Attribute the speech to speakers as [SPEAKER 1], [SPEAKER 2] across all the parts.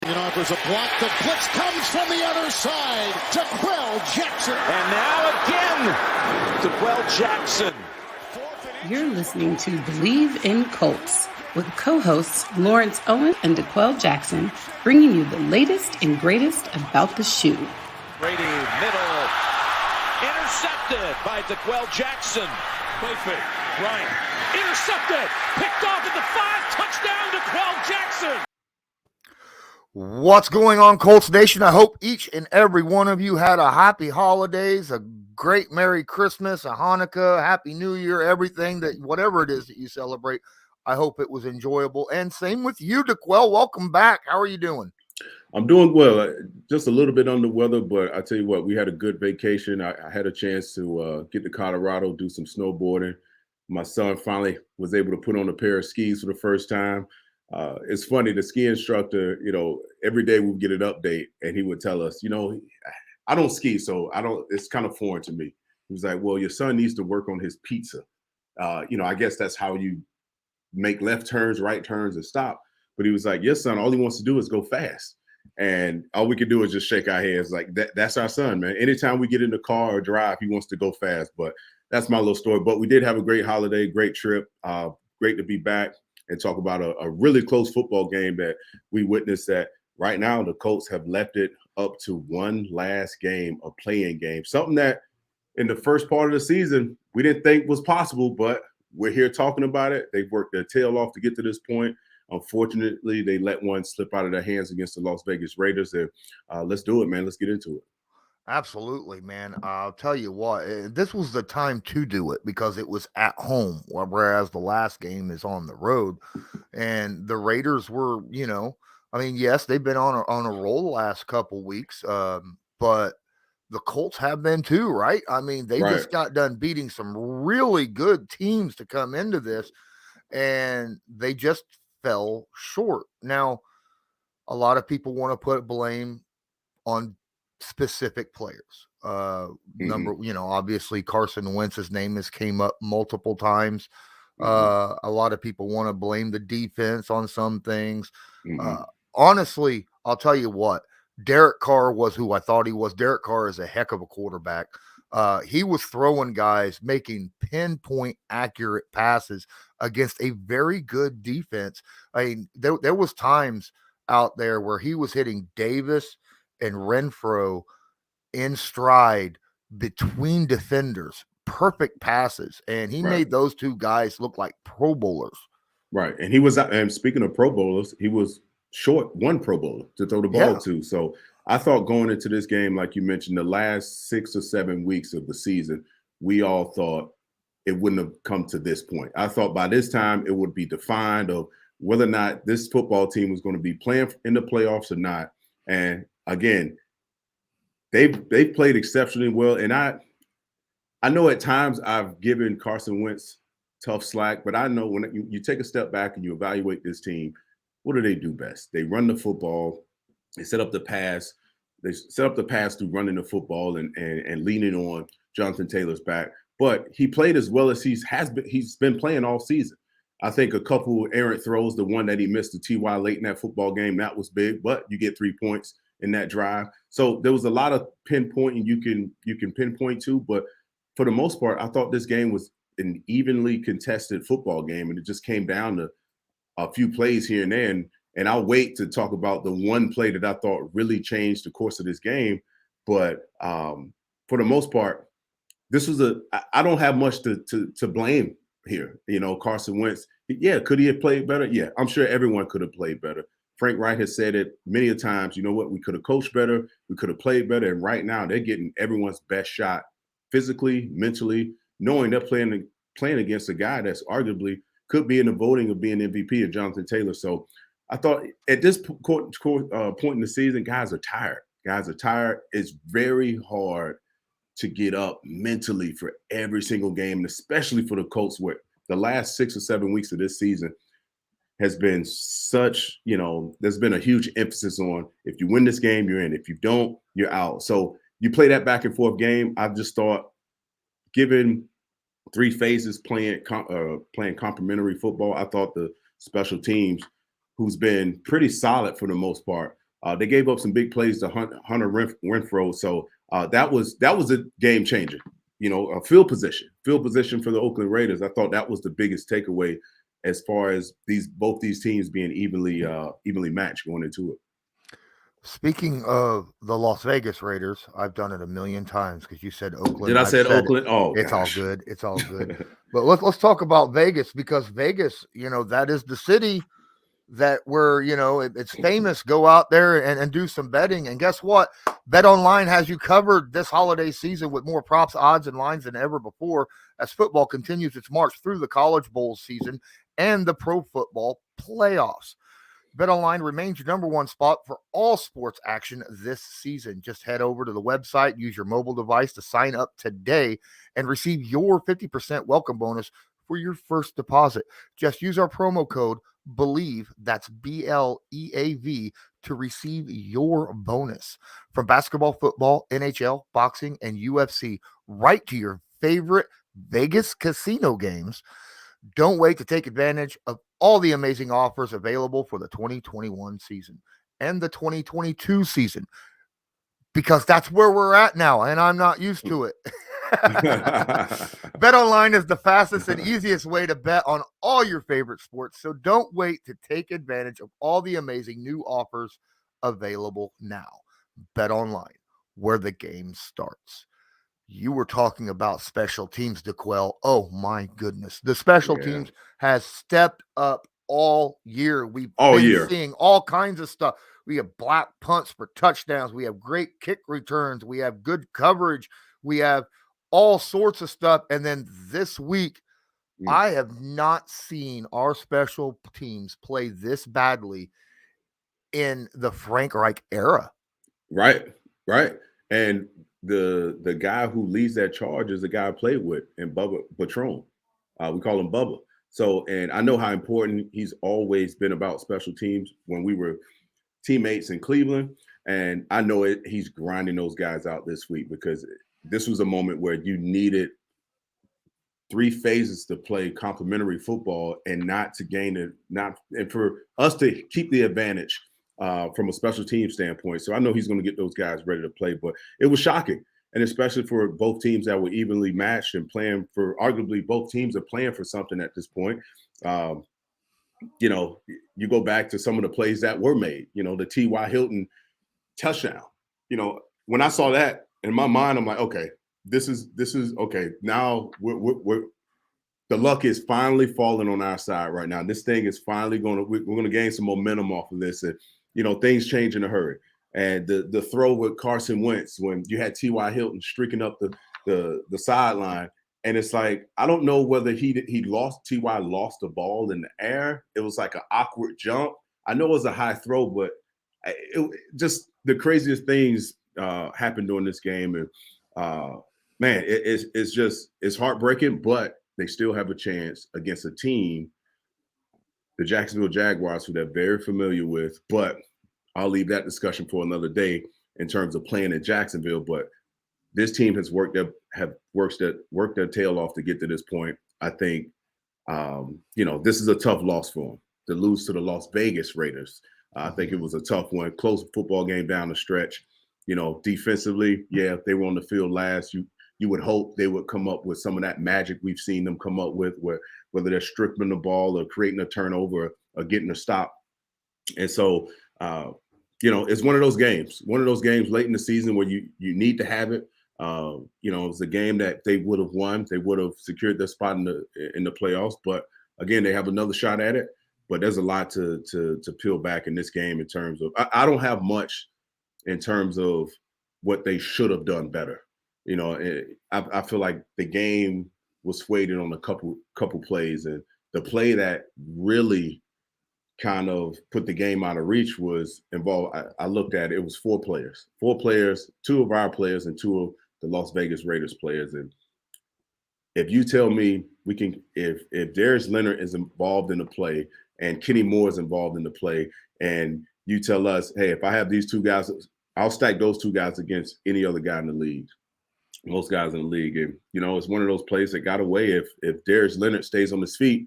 [SPEAKER 1] Offers a block. The blitz comes from the other side. Jackson.
[SPEAKER 2] And now again, Jackson.
[SPEAKER 3] You're listening to Believe in Colts with co-hosts Lawrence Owen and Jackson, bringing you the latest and greatest about the shoe.
[SPEAKER 2] Brady, middle, intercepted by Jackson. Play fake, Bryant, intercepted, picked off at the 5, touchdown Jackson.
[SPEAKER 4] What's going on, Colts Nation? I hope each and every one of you had a happy holidays, a great Merry Christmas, a Hanukkah, Happy New Year, everything that, whatever it is that you celebrate. I hope it was enjoyable. And same with you, DeQuell. Welcome back. How are you doing?
[SPEAKER 5] I'm doing well. Just a little bit under the weather, but I tell you what, we had a good vacation. I had a chance to get to Colorado, do some snowboarding. My son finally was able to put on a pair of skis for the first time. It's funny, the ski instructor, every day we would get an update and he would tell us, I don't ski, so it's kind of foreign to me. He was like, well, your son needs to work on his pizza. I guess that's how you make left turns, right turns, and stop. But he was like, your son, all he wants to do is go fast. And all we can do is just shake our heads like that's our son, man. Anytime we get in the car or drive, he wants to go fast. But that's my little story. But we did have a great holiday, great trip. Great to be back and talk about a really close football game that we witnessed. That right now the Colts have left it up to one last game, a play-in game, something that in the first part of the season we didn't think was possible, but we're here talking about it. They've worked their tail off to get to this point. Unfortunately, they let one slip out of their hands against the Las Vegas Raiders. And let's do it, man. Let's get into it.
[SPEAKER 4] Absolutely, man. I'll tell you what, this was the time to do it because it was at home, whereas the last game is on the road. And the Raiders were, yes, they've been on a roll the last couple weeks, but the Colts have been too, right? I mean, they just got done beating some really good teams to come into this, and they just fell short. Now, a lot of people want to put blame on specific players. Obviously Carson Wentz's name has came up multiple times. A lot of people want to blame the defense on some things. Honestly, I'll tell you what, Derek Carr was who I thought he was. Derek Carr is a heck of a quarterback. He was throwing guys, making pinpoint accurate passes against a very good defense. I mean, there was times out there where he was hitting Davis and Renfro in stride between defenders, perfect passes. And he made those two guys look like Pro Bowlers.
[SPEAKER 5] Right. And he was, and speaking of Pro Bowlers, he was short one Pro Bowler to throw the ball to. So I thought going into this game, like you mentioned, the last 6 or 7 weeks of the season, we all thought it wouldn't have come to this point. I thought by this time it would be defined of whether or not this football team was going to be playing in the playoffs or not. And again, they've played exceptionally well. And I know at times I've given Carson Wentz tough slack, but I know when you take a step back and you evaluate this team, what do they do best? They run the football. They set up the pass. They set up the pass through running the football and leaning on Jonathan Taylor's back. But he played as well as he's been playing all season. I think a couple errant throws, the one that he missed to T.Y. late in that football game, that was big, but you get 3 points in that drive. So there was a lot of pinpointing you can pinpoint to, but for the most part, I thought this game was an evenly contested football game, and it just came down to a few plays here and there. And I'll wait to talk about the one play that I thought really changed the course of this game. But for the most part, this was I don't have much to blame here. Carson Wentz, could he have played better? Yeah, I'm sure everyone could have played better. Frank Wright has said it many a times, you know what, we could have coached better, we could have played better. And right now they're getting everyone's best shot physically, mentally, knowing they're playing against a guy that's arguably could be in the voting of being MVP of Jonathan Taylor. So I thought at this point in the season, guys are tired. It's very hard to get up mentally for every single game, and especially for the Colts, where the last 6 or 7 weeks of this season has been such, there's been a huge emphasis on if you win this game, you're in. If you don't, you're out. So you play that back and forth game. I just thought, given 3 phases playing complementary football, I thought the special teams, who's been pretty solid for the most part, They gave up some big plays to Hunter Renfrow. So that was a game changer. A field position for the Oakland Raiders. I thought that was the biggest takeaway as far as both these teams being evenly matched going into it.
[SPEAKER 4] Speaking of the Las Vegas Raiders, I've done it a million times because you said Oakland.
[SPEAKER 5] Did I say Oakland? Oh,
[SPEAKER 4] it's
[SPEAKER 5] gosh.
[SPEAKER 4] all good. It's all good. But let's talk about Vegas, because Vegas, that is the city that where, it's famous. Go out there and do some betting. And guess what? Bet Online has you covered this holiday season with more props, odds, and lines than ever before as football continues its march through the College Bowl season and the pro football playoffs. BetOnline remains your number one spot for all sports action this season. Just head over to the website, use your mobile device to sign up today, and receive your 50% welcome bonus for your first deposit. Just use our promo code BELIEVE, that's BLEAV, to receive your bonus. From basketball, football, NHL, boxing, and UFC, right to your favorite Vegas casino games. Don't wait to take advantage of all the amazing offers available for the 2021 season and the 2022 season, because that's where we're at now, and I'm not used to it. BetOnline is the fastest and easiest way to bet on all your favorite sports, so don't wait to take advantage of all the amazing new offers available now. BetOnline, where the game starts. You were talking about special teams, DeQuell. Oh, my goodness. The special teams has stepped up all year. We've been seeing all kinds of stuff. We have black punts for touchdowns. We have great kick returns. We have good coverage. We have all sorts of stuff. And then this week, I have not seen our special teams play this badly in the Frank Reich era.
[SPEAKER 5] Right. And the guy who leads that charge is the guy I played with in Bubba Patron. We call him Bubba. So, and I know how important he's always been about special teams when we were teammates in Cleveland. And I know he's grinding those guys out this week, because this was a moment where you needed three phases to play complementary football and not to gain it, and for us to keep the advantage from a special team standpoint. So I know he's going to get those guys ready to play, but it was shocking. And especially for both teams that were evenly matched and playing for, arguably both teams are playing for something at this point. You go back to some of the plays that were made, the T.Y. Hilton touchdown. When I saw that in my mind, I'm like, okay, this is okay. Now we're the luck is finally falling on our side right now. This thing is finally we're going to gain some momentum off of this. And, things change in a hurry. And the throw with Carson Wentz, when you had T.Y. Hilton streaking up the sideline, and it's like, I don't know whether T.Y. lost the ball in the air. It was like an awkward jump. I know it was a high throw, but just the craziest things happened during this game. And man, it's heartbreaking, but they still have a chance against a team, the Jacksonville Jaguars, who they're very familiar with. But I'll leave that discussion for another day in terms of playing in Jacksonville. But this team has worked their tail off to get to this point. I think, this is a tough loss for them to lose to the Las Vegas Raiders. I think it was a tough one, close football game down the stretch. Defensively, they were on the field last. You would hope they would come up with some of that magic we've seen them come up with, whether they're stripping the ball or creating a turnover or getting a stop. And so, it's one of those games late in the season where you need to have it. It was a game that they would have won. They would have secured their spot in the playoffs. But again, they have another shot at it. But there's a lot to peel back in this game in terms of, I don't have much in terms of what they should have done better. I feel like the game was swayed in on a couple plays, and the play that really kind of put the game out of reach was involved. I looked at it. It was four players, two of our players and two of the Las Vegas Raiders players. And if you tell me if Darius Leonard is involved in the play and Kenny Moore is involved in the play, and you tell us, hey, if I have these two guys, I'll stack those two guys against any other guy in the league. Most guys in the league. And, it's one of those plays that got away. If Darius Leonard stays on his feet,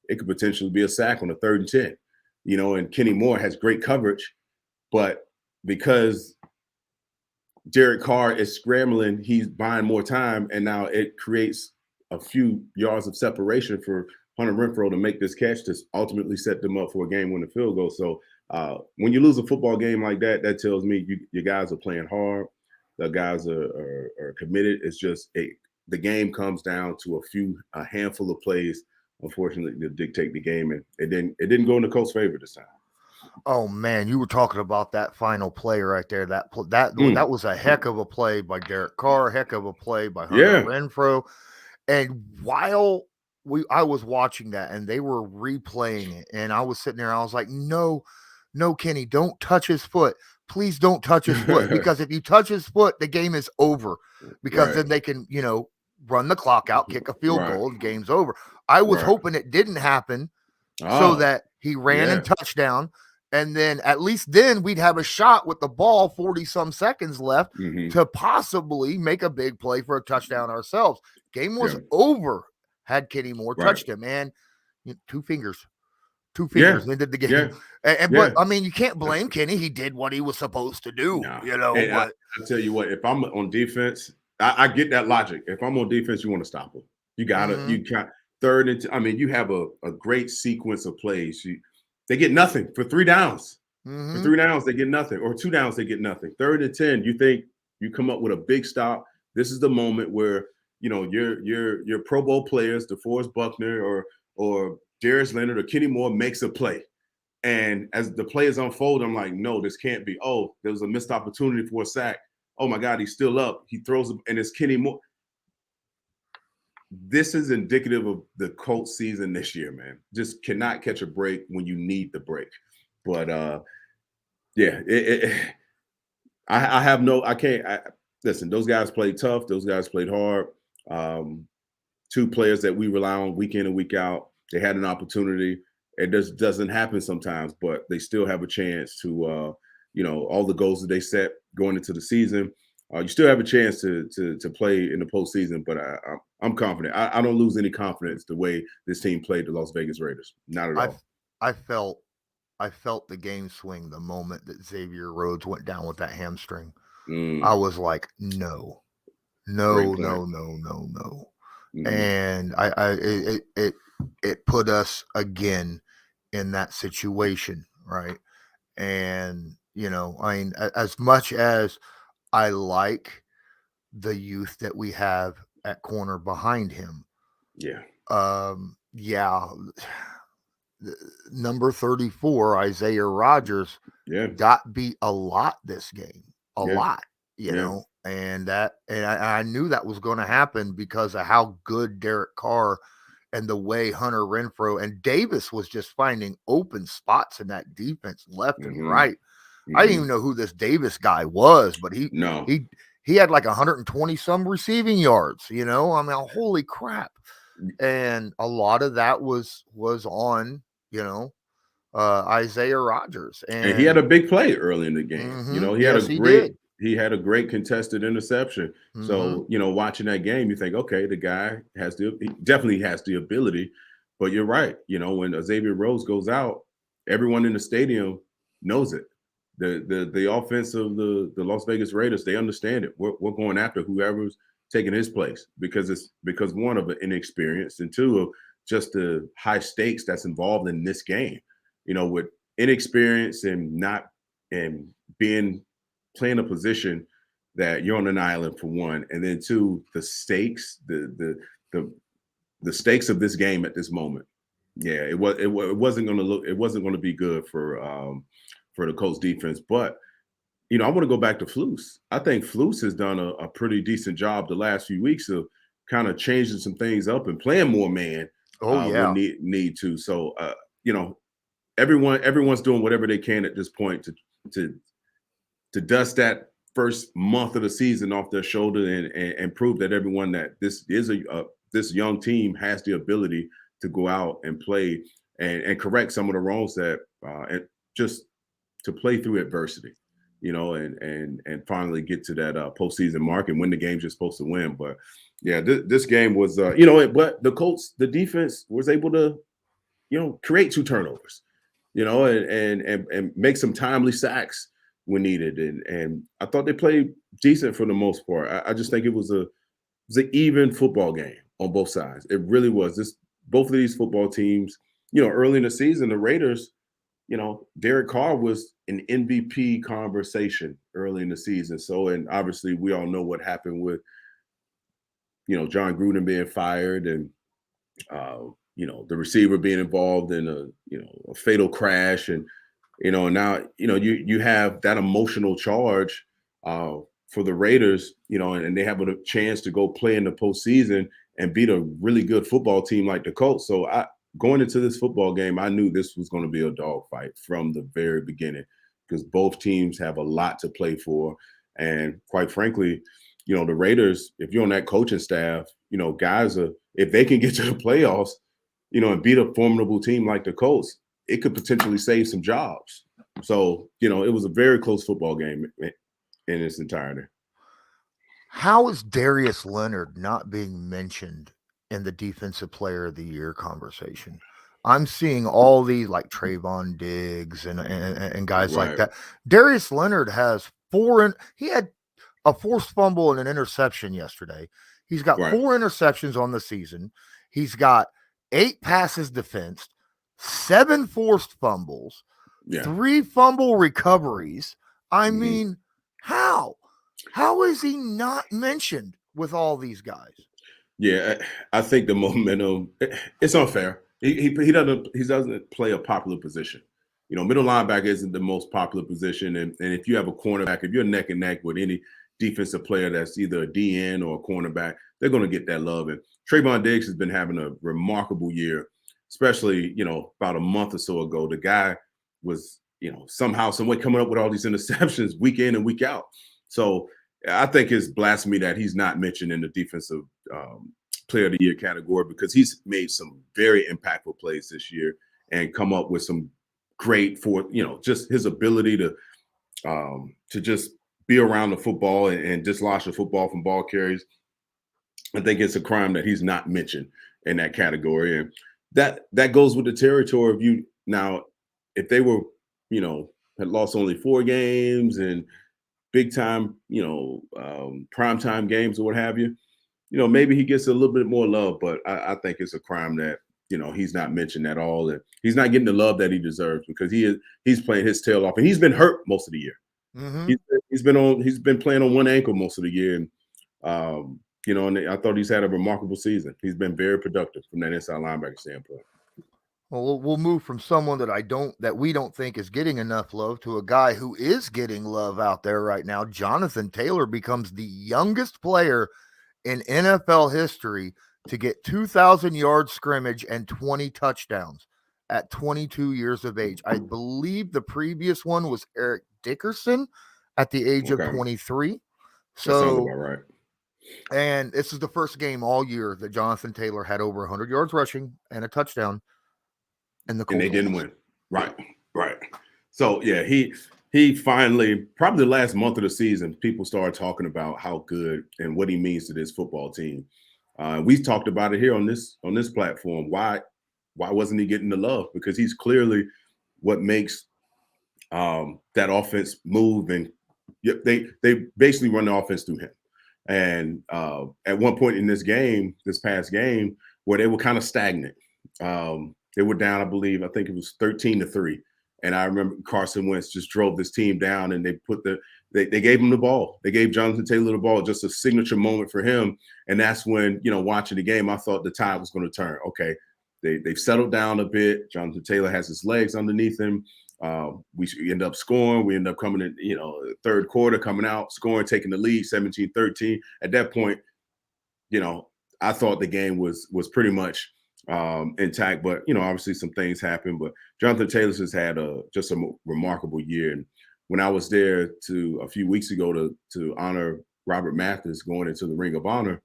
[SPEAKER 5] it could potentially be a sack on a 3rd and 10. And Kenny Moore has great coverage, but because Derek Carr is scrambling, he's buying more time, and now it creates a few yards of separation for Hunter Renfrow to make this catch to ultimately set them up for a game-winning field goal. So when you lose a football game like that, that tells me you guys are playing hard. The guys are committed. It's just the game comes down to a handful of plays, unfortunately, to dictate the game, and it didn't go in the Colts' favor this time.
[SPEAKER 4] Oh man, you were talking about that final play right there. That was a heck of a play by Derek Carr, heck of a play by Hunter Renfrow. And while I was watching that and they were replaying it, and I was sitting there, I was like, no, Kenny, don't touch his foot. Please don't touch his foot, because if you touch his foot, the game is over, because then they can, run the clock out, kick a field goal, the game's over. I was hoping it didn't happen so that he ran and touchdown. And then at least then we'd have a shot with the ball 40 some seconds left to possibly make a big play for a touchdown ourselves. Game was over had Kenny Moore touched him, and two fingers ended the game. But I mean, you can't blame Kenny. He did what he was supposed to do,
[SPEAKER 5] And I tell you what, if I'm on defense, I get that logic. If I'm on defense, you want to stop him. You gotta, you can't third and you have a great sequence of plays. They get nothing for 3 downs. For 3 downs, they get nothing, or 2 downs, they get nothing. 3rd and 10, you think you come up with a big stop. This is the moment where your Pro Bowl players, DeForest Buckner or Darius Leonard or Kenny Moore, makes a play. And as the plays unfold, I'm like, no, this can't be. Oh, there was a missed opportunity for a sack. Oh my God, he's still up. He throws it, and it's Kenny Moore. This is indicative of the Colts season this year, man. Just cannot catch a break when you need the break. But listen, those guys played tough. Those guys played hard. 2 players that we rely on week in and week out. They had an opportunity. It just doesn't happen sometimes, but they still have a chance to, all the goals that they set going into the season. You still have a chance to play in the postseason, but I'm confident. I don't lose any confidence the way this team played the Las Vegas Raiders. Not at all.
[SPEAKER 4] I felt the game swing the moment that Xavier Rhodes went down with that hamstring. I was like, no. And it put us again in that situation, right? And as much as I like the youth that we have at corner behind him. Number 34, Isaiah Rodgers, got beat a lot this game. A lot, you know. And I knew that was going to happen because of how good Derek Carr and the way Hunter Renfrow and Davis was just finding open spots in that defense left and right. I didn't even know who this Davis guy was, but he had like 120 some receiving yards, I mean, holy crap. And a lot of that was on, Isaiah Rodgers. And
[SPEAKER 5] he had a big play early in the game. He had a great contested interception. So, watching that game, you think, okay, the guy he definitely has the ability, but you're right. When Xavier Rhodes goes out, everyone in the stadium knows it. The offense of the Las Vegas Raiders, they understand it. We're going after whoever's taking his place because one of inexperience, and 2 of just the high stakes that's involved in this game. With inexperience and playing a position that you're on an island, for 1, and then 2, the stakes, the stakes of this game at this moment. Yeah, it wasn't going to be good for the Colts defense. But I want to go back to Flus. I think Flus has done a pretty decent job the last few weeks of kind of changing some things up and playing more man. When need to. So everyone's doing whatever they can at this point to dust that first month of the season off their shoulder and prove that everyone that this is this young team has the ability to go out and play and correct some of the wrongs that and just to play through adversity, and finally get to that postseason mark and win the games you're supposed to win. But yeah, this game was but the Colts, the defense was able to create 2 turnovers, and make some timely sacks. when needed. And I thought they played decent for the most part. I just think it was an even football game on both sides. It really was. Both of these football teams, early in the season, the Raiders, Derek Carr was an MVP conversation early in the season. So, and obviously we all know what happened with, John Gruden being fired and, the receiver being involved in a fatal crash. And, now, you have that emotional charge for the Raiders, and they have a chance to go play in the postseason and beat a really good football team like the Colts. So going into this football game, I knew this was going to be a dogfight from the very beginning because both teams have a lot to play for. And quite frankly, the Raiders, if you're on that coaching staff, guys if they can get to the playoffs, and beat a formidable team like the Colts, it could potentially save some jobs. So, it was a very close football game in its entirety.
[SPEAKER 4] How is Darius Leonard not being mentioned in the Defensive Player of the Year conversation? I'm seeing all these like Trayvon Diggs and guys like that. Darius Leonard has he had a forced fumble and an interception yesterday. He's got 4 interceptions on the season. He's got 8 passes defensed, 7 forced fumbles, 3 fumble recoveries. I mean, how? How is he not mentioned with all these guys?
[SPEAKER 5] Yeah, I think the momentum, it's unfair. He doesn't play a popular position. Middle linebacker isn't the most popular position. And if you have a cornerback, if you're neck and neck with any defensive player that's either a DN or a cornerback, they're going to get that love. And Trayvon Diggs has been having a remarkable year, especially, about a month or so ago. The guy was, somehow, some way coming up with all these interceptions week in and week out. So I think it's blasphemy that he's not mentioned in the Defensive Player of the Year category because he's made some very impactful plays this year and come up with some great just his ability to just be around the football and dislodge the football from ball carries. I think it's a crime that he's not mentioned in that category. And that goes with the territory of you. Now, if they were, had lost only 4 games and big time, prime time games or what have you, maybe he gets a little bit more love, but I think it's a crime that, he's not mentioned at all. And he's not getting the love that he deserves because he's playing his tail off and he's been hurt most of the year.
[SPEAKER 4] Mm-hmm.
[SPEAKER 5] He's been playing on one ankle most of the year. And, and I thought he's had a remarkable season. He's been very productive from that inside linebacker standpoint.
[SPEAKER 4] Well, we'll move from someone that we don't think is getting enough love to a guy who is getting love out there right now. Jonathan Taylor becomes the youngest player in NFL history to get 2,000 yard scrimmage and 20 touchdowns at 22 years of age. I believe the previous one was Eric Dickerson at the age of 23. So
[SPEAKER 5] that sounds about right.
[SPEAKER 4] And this is the first game all year that Jonathan Taylor had over 100 yards rushing and a touchdown. And they
[SPEAKER 5] didn't win. Right. So, yeah, he finally, probably the last month of the season, people started talking about how good and what he means to this football team. We talked about it here on this platform. Why wasn't he getting the love? Because he's clearly what makes that offense move. And they basically run the offense through him. And at one point in this past game, where they were kind of stagnant, they were down, I think it was 13-3. And I remember Carson Wentz just drove this team down and they gave him the ball. They gave Jonathan Taylor the ball, just a signature moment for him. And that's when, watching the game, I thought the tide was going to turn. Okay, they've settled down a bit. Jonathan Taylor has his legs underneath him. We end up scoring. We end up coming in, third quarter, coming out, scoring, taking the lead, 17-13. At that point, I thought the game was pretty much intact, but obviously some things happen. But Jonathan Taylor has had just a remarkable year. And when I was there a few weeks ago to honor Robert Mathis going into the Ring of Honor,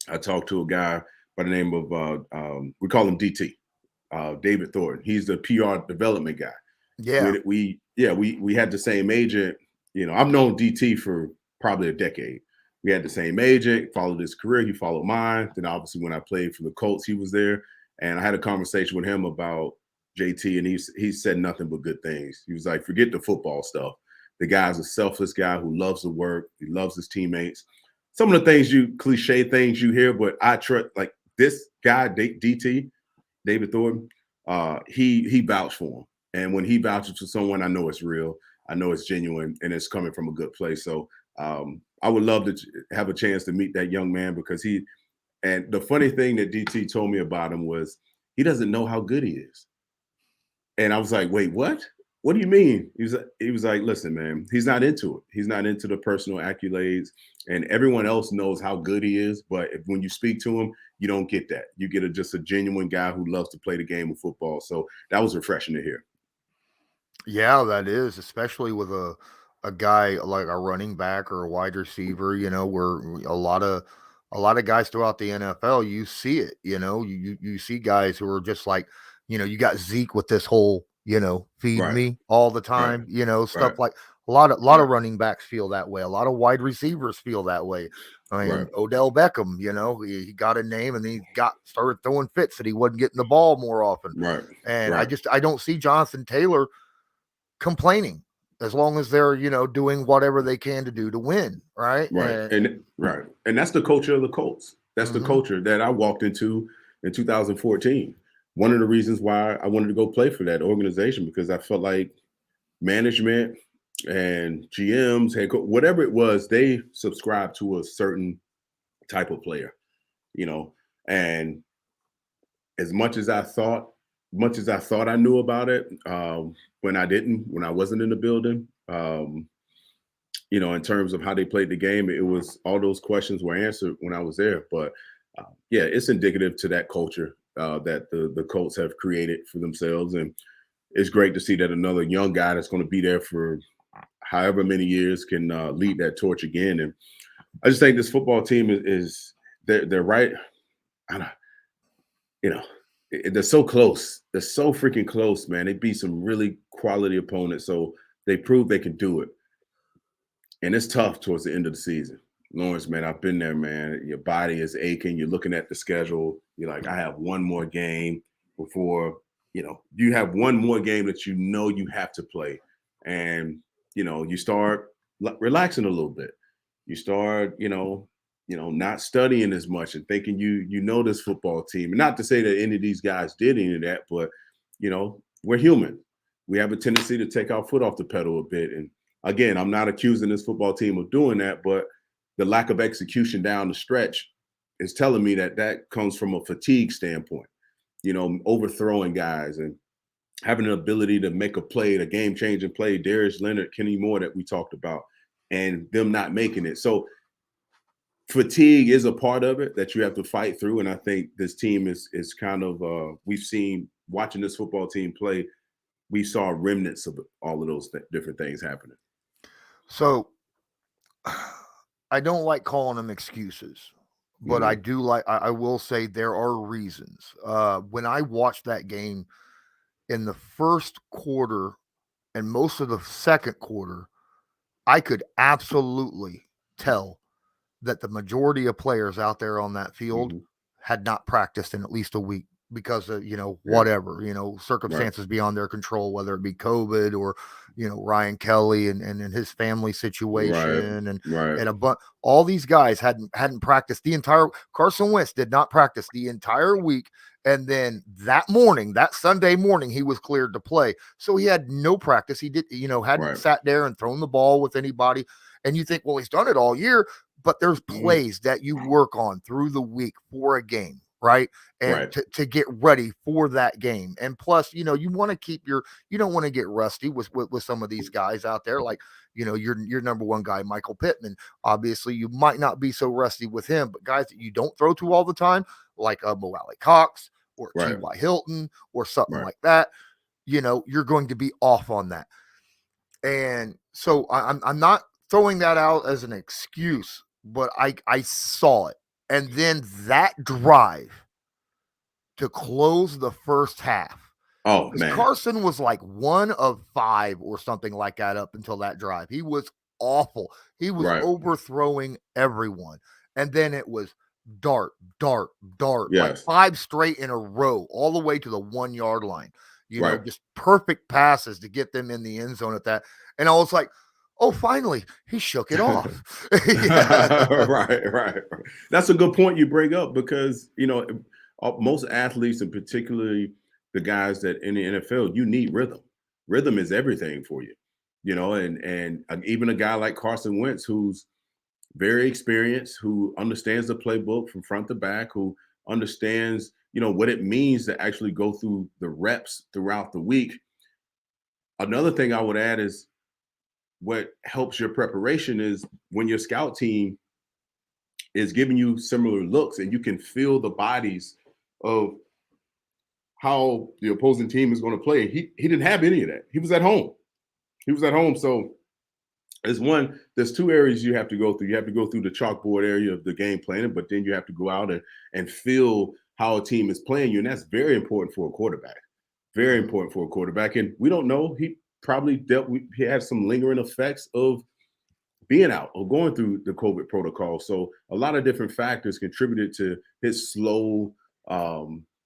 [SPEAKER 5] I talked to a guy by the name of we call him DT, David Thornton. He's the PR development guy.
[SPEAKER 4] Yeah,
[SPEAKER 5] we had the same agent. I've known DT for probably a decade. We had the same agent, followed his career. He followed mine. Then obviously when I played for the Colts, he was there. And I had a conversation with him about JT, and he said nothing but good things. He was like, forget the football stuff. The guy's a selfless guy who loves the work. He loves his teammates. Some of the things cliche things you hear, but I trust like this guy, DT, David Thornton, he vouched for him. And when he vouches for someone, I know it's real. I know it's genuine and it's coming from a good place. So I would love to have a chance to meet that young man because and the funny thing that DT told me about him was he doesn't know how good he is. And I was like, wait, what? What do you mean? He was like, listen, man, he's not into it. He's not into the personal accolades. And everyone else knows how good he is. But when you speak to him, you don't get that. You get just a genuine guy who loves to play the game of football. So that was refreshing to hear.
[SPEAKER 4] Yeah, that is, especially with a guy like a running back or a wide receiver, where a lot of guys throughout the NFL, you see it, you see guys who are just like, you got Zeke with this whole, feed me all the time, stuff like a lot of running backs feel that way. A lot of wide receivers feel that way. I mean, Odell Beckham, he got a name and then he started throwing fits that he wasn't getting the ball more often.
[SPEAKER 5] Right.
[SPEAKER 4] And I don't see Jonathan Taylor complaining as long as they're, doing whatever they can to do to win. Right.
[SPEAKER 5] Right. And that's the culture of the Colts. That's the culture that I walked into in 2014. One of the reasons why I wanted to go play for that organization, because I felt like management and GMs, whatever it was, they subscribed to a certain type of player, and as much as I thought I knew about it, when I wasn't in the building, in terms of how they played the game, it was all those questions were answered when I was there. But yeah, it's indicative to that culture that the Colts have created for themselves. And it's great to see that another young guy that's going to be there for however many years can lead that torch again. And I just think this football team they're right. They're so close. They're so freaking close, man. They beat some really quality opponents. So they proved they can do it. And it's tough towards the end of the season. Lawrence, man, I've been there, man. Your body is aching. You're looking at the schedule. You're like, I have one more game before, you have one more game that you have to play. And, you start relaxing a little bit. You start, not studying as much and thinking this football team. And not to say that any of these guys did any of that, but, we're human. We have a tendency to take our foot off the pedal a bit. And again, I'm not accusing this football team of doing that, but the lack of execution down the stretch is telling me that comes from a fatigue standpoint, overthrowing guys and having an ability to make a play, a game-changing play, Darius Leonard, Kenny Moore that we talked about, and them not making it. So fatigue is a part of it that you have to fight through. And I think this team is kind of, we've seen, watching this football team play, we saw remnants of all of those different things happening.
[SPEAKER 4] So I don't like calling them excuses, but I do I will say there are reasons. When I watched that game in the first quarter and most of the second quarter, I could absolutely tell that the majority of players out there on that field had not practiced in at least a week because of, whatever, circumstances beyond their control, whether it be COVID or, Ryan Kelly and his family situation and all these guys hadn't practiced the entire. Carson Wentz did not practice the entire week. And then that Sunday morning, he was cleared to play. So he had no practice. He did, hadn't sat there and thrown the ball with anybody. And you think, well, he's done it all year, but there's plays that you work on through the week for a game. Right. And to get ready for that game. And plus, you want to keep you don't want to get rusty with some of these guys out there. Like, your number one guy, Michael Pittman. Obviously, you might not be so rusty with him, but guys that you don't throw to all the time, like Mo Alley Cox or T.Y. Hilton or something like that, you're going to be off on that. And so I'm not throwing that out as an excuse, but I saw it. And then that drive to close the first half. Oh, man. Carson was like 1 of 5 or something like that up until that drive. He was awful. He was overthrowing everyone. And then it was dart, like 5 straight in a row, all the way to the 1 yard line. Just perfect passes to get them in the end zone at that. And I was like, oh, finally, he shook it off.
[SPEAKER 5] Right. That's a good point you bring up because, most athletes, and particularly the guys that in the NFL, you need rhythm. Rhythm is everything for you, and even a guy like Carson Wentz, who's very experienced, who understands the playbook from front to back, who understands, what it means to actually go through the reps throughout the week. Another thing I would add is what helps your preparation is when your scout team is giving you similar looks and you can feel the bodies of how the opposing team is going to play. He didn't have any of that. He was at home. So there's two areas you have to go through. You have to go through the chalkboard area of the game planning, but then you have to go out and feel how a team is playing you. And that's very important for a quarterback. Very important for a quarterback. And we don't know. He probably he had some lingering effects of being out or going through the COVID protocol. So a lot of different factors contributed to his slow,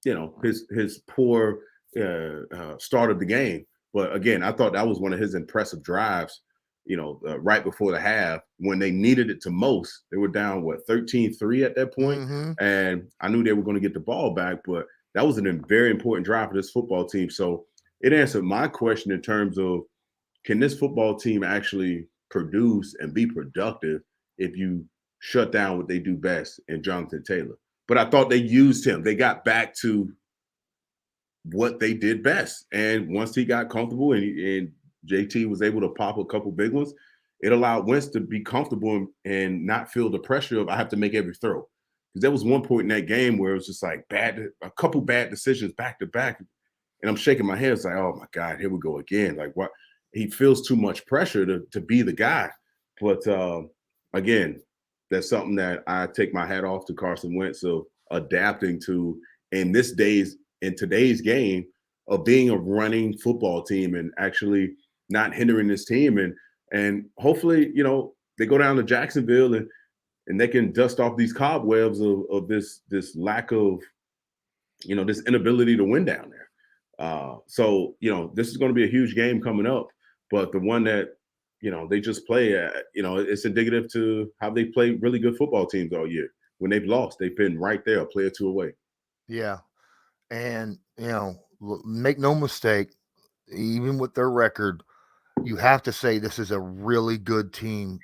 [SPEAKER 5] his poor start of the game. But again, I thought that was one of his impressive drives, right before the half when they needed it to most. They were down, 13-3 at that point? And I knew they were going to get the ball back, but that was a very important drive for this football team. So it answered my question in terms of, can this football team actually produce and be productive if you shut down what they do best in Jonathan Taylor? But I thought they used him. They got back to what they did best. And once he got comfortable and JT was able to pop a couple big ones, it allowed Wentz to be comfortable and not feel the pressure of I have to make every throw. Because there was one point in that game where it was just like a couple bad decisions back to back. And I'm shaking my head. It's like, oh my God, here we go again. Like what? He feels too much pressure to be the guy. But again, that's something that I take my hat off to Carson Wentz of adapting to in today's game of being a running football team and actually not hindering this team. And hopefully, they go down to Jacksonville and they can dust off these cobwebs of this lack of, this inability to win down there. So this is going to be a huge game coming up, but the one that, they just play, it's indicative to how they play really good football teams all year. When they've lost, they've been right there, a play or two away.
[SPEAKER 4] Yeah. And, make no mistake, even with their record, you have to say this is a really good team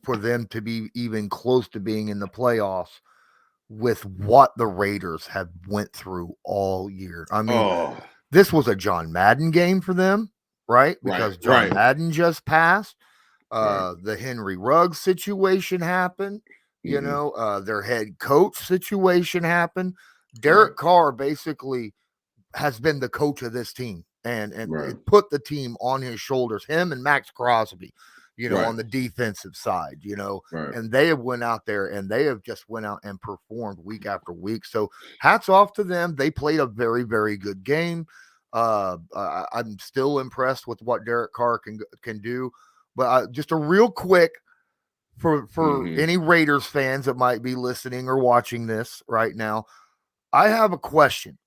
[SPEAKER 4] for them to be even close to being in the playoffs with what the Raiders have went through all year. I mean, this was a John Madden game for them, right? Because John Madden just passed. The Henry Ruggs situation happened. Their head coach situation happened. Derek Carr basically has been the coach of this team and it put the team on his shoulders, him and Max Crosby, on the defensive side, and they have went out there and they have just went out and performed week after week. So hats off to them. They played a very, very good game. I'm still impressed with what Derek Carr can do, but just a real quick for any Raiders fans that might be listening or watching this right now, I have a question.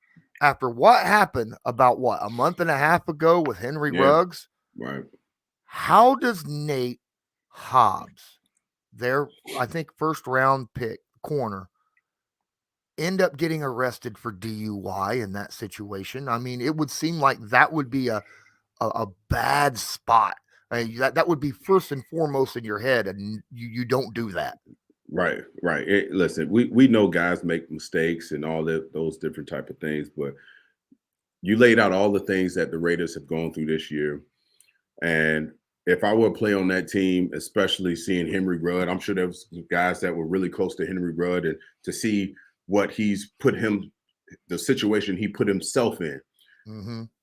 [SPEAKER 4] After what happened about a month and a half ago with Henry Ruggs, how does Nate Hobbs, their, I think, first round pick corner, end up getting arrested for DUI in that situation? I mean, it would seem like that would be a bad spot. I mean, that would be first and foremost in your head, and you don't do that.
[SPEAKER 5] Right. Listen, we know guys make mistakes and all those different type of things, but you laid out all the things that the Raiders have gone through this year. And if I were to play on that team, especially seeing Henry Rudd, I'm sure there was guys that were really close to Henry Rudd, and to see what the situation he put himself in,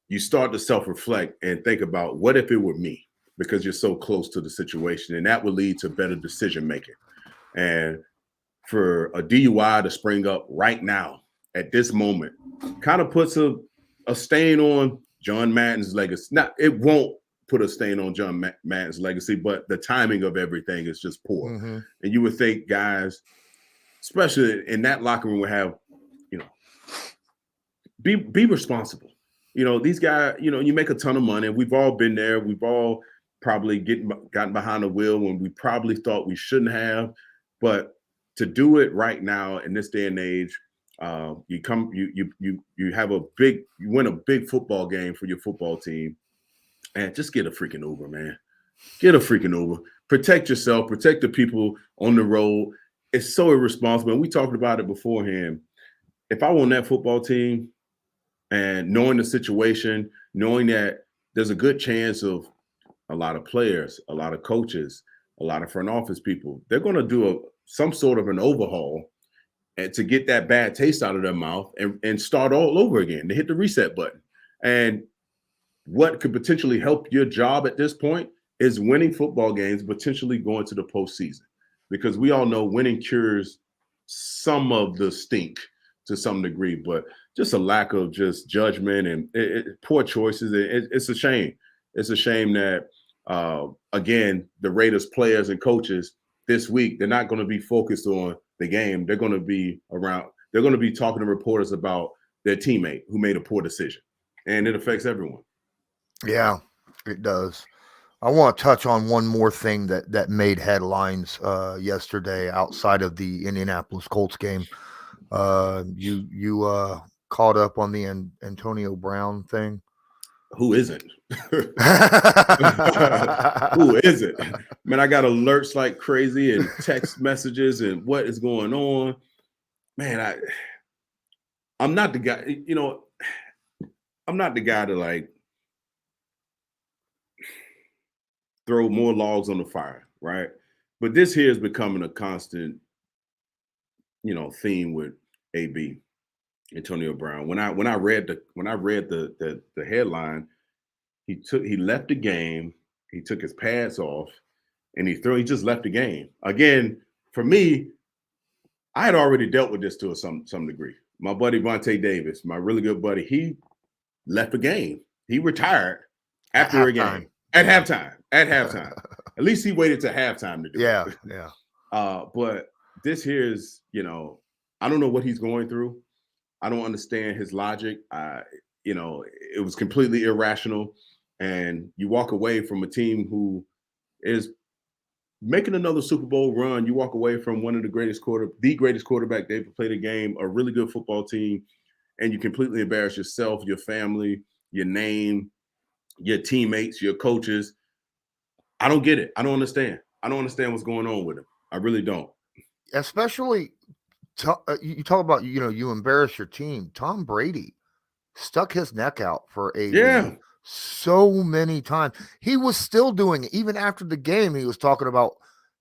[SPEAKER 5] you start to self-reflect and think about, what if it were me? Because you're so close to the situation, and that would lead to better decision making. And for a DUI to spring up right now at this moment kind of puts a stain on John Madden's legacy. Now, it won't put a stain on John Madden's legacy, but the timing of everything is just poor. And you would think guys, especially in that locker room, would have, be responsible. These guys, you make a ton of money. We've all been there. We've all probably gotten behind the wheel when we probably thought we shouldn't have. But to do it right now in this day and age, you win a big football game for your football team, and just get a freaking Uber, man. Get a freaking Uber. Protect yourself. Protect the people on the road. It's so irresponsible. And we talked about it beforehand. If I were on that football team and knowing the situation, knowing that there's a good chance of a lot of players, a lot of coaches, a lot of front office people, they're going to do some sort of an overhaul and to get that bad taste out of their mouth and start all over again, to hit the reset button. And what could potentially help your job at this point is winning football games, potentially going to the postseason, because we all know winning cures some of the stink to some degree, but just a lack of just judgment and poor choices. It's a shame. It's a shame that, again, the Raiders players and coaches this week, they're not going to be focused on the game. They're going to be they're going to be talking to reporters about their teammate who made a poor decision, and it affects everyone.
[SPEAKER 4] Yeah, it does. I want to touch on one more thing that made headlines yesterday outside of the Indianapolis Colts game. You caught up on the Antonio Brown thing?
[SPEAKER 5] Who isn't? Who isn't? Man, I got alerts like crazy and text messages and what is going on. Man, I'm not the guy, I'm not the guy to like throw more logs on the fire, right? But this here is becoming a constant, theme with AB, Antonio Brown. When I read the headline, he left the game, he took his pads off, and he just left the game. Again, for me, I had already dealt with this to some degree. My buddy Vontae Davis, my really good buddy, he left the game. He retired after a game. At halftime. At least he waited to halftime to do it.
[SPEAKER 4] Yeah.
[SPEAKER 5] But this here is, I don't know what he's going through. I don't understand his logic. It was completely irrational. And you walk away from a team who is making another Super Bowl run. You walk away from one of the greatest quarterback they ever played a game, a really good football team, and you completely embarrass yourself, your family, your name, your teammates, your coaches. I don't get it. I don't understand. I don't understand what's going on with him. I really don't.
[SPEAKER 4] Especially, you talk about, you embarrass your team. Tom Brady stuck his neck out for AB so many times. He was still doing it. Even after the game, he was talking about,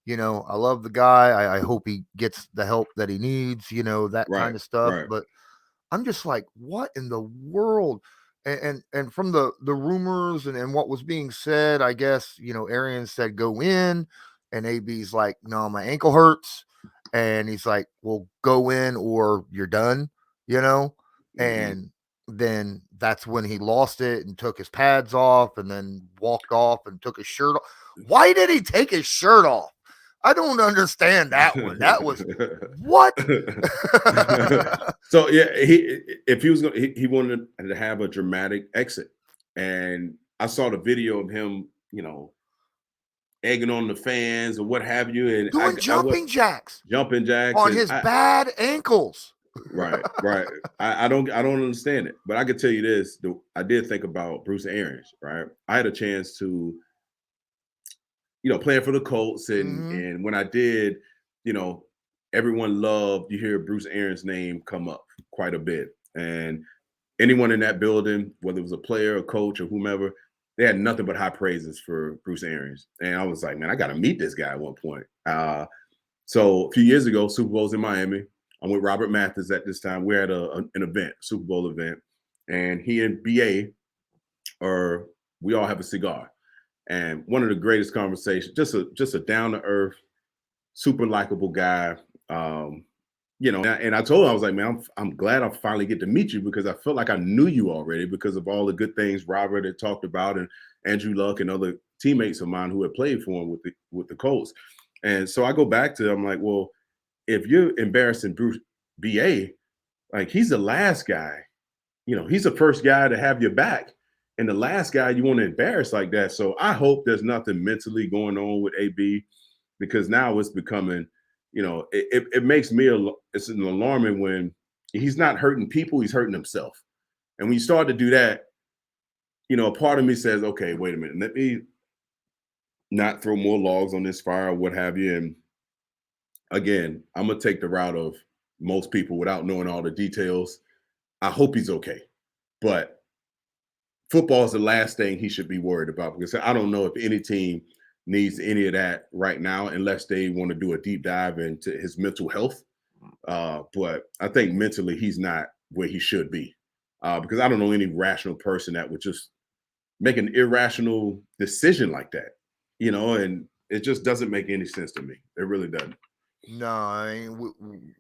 [SPEAKER 4] I love the guy. I hope he gets the help that he needs, that kind of stuff.
[SPEAKER 5] Right.
[SPEAKER 4] But I'm just like, what in the world? And from the rumors and what was being said, I guess, Arians said go in, and AB's like, no, my ankle hurts. And he's like, well, go in or you're done, and then that's when he lost it and took his pads off and then walked off and took his shirt off. Why did he take his shirt off? I don't understand that one. That was what?
[SPEAKER 5] So yeah, he wanted to have a dramatic exit, and I saw the video of him, egging on the fans or what have you, and
[SPEAKER 4] doing jumping jacks on his bad ankles.
[SPEAKER 5] Right. I don't understand it, but I can tell you this: I did think about Bruce Arians. Right, I had a chance to, playing for the Colts, and when I did, everyone loved, you hear Bruce Arians' name come up quite a bit, and anyone in that building, whether it was a player, a coach, or whomever, they had nothing but high praises for Bruce Arians. And I was like, man, I got to meet this guy at one point. So a few years ago, Super Bowl's in Miami. I'm with Robert Mathis at this time. We're at an event, Super Bowl event, and he and BA we all have a cigar. And one of the greatest conversations, just a down-to-earth, super likable guy. And I told him, I was like, man, I'm glad I finally get to meet you, because I felt like I knew you already because of all the good things Robert had talked about, and Andrew Luck and other teammates of mine who had played for him with the Colts. And so I go back to, I'm like, well, if you're embarrassing Bruce BA, like, he's the last guy, he's the first guy to have your back. And the last guy you want to embarrass like that. So I hope there's nothing mentally going on with AB, because now it's becoming, it makes me, it's an alarming when he's not hurting people, he's hurting himself. And when you start to do that, a part of me says, okay, wait a minute, let me not throw more logs on this fire or what have you. And again, I'm going to take the route of most people without knowing all the details. I hope he's okay. But football is the last thing he should be worried about, because I don't know if any team needs any of that right now unless they want to do a deep dive into his mental health. But I think mentally he's not where he should be, because I don't know any rational person that would just make an irrational decision like that, and it just doesn't make any sense to me. It really doesn't.
[SPEAKER 4] No, I mean,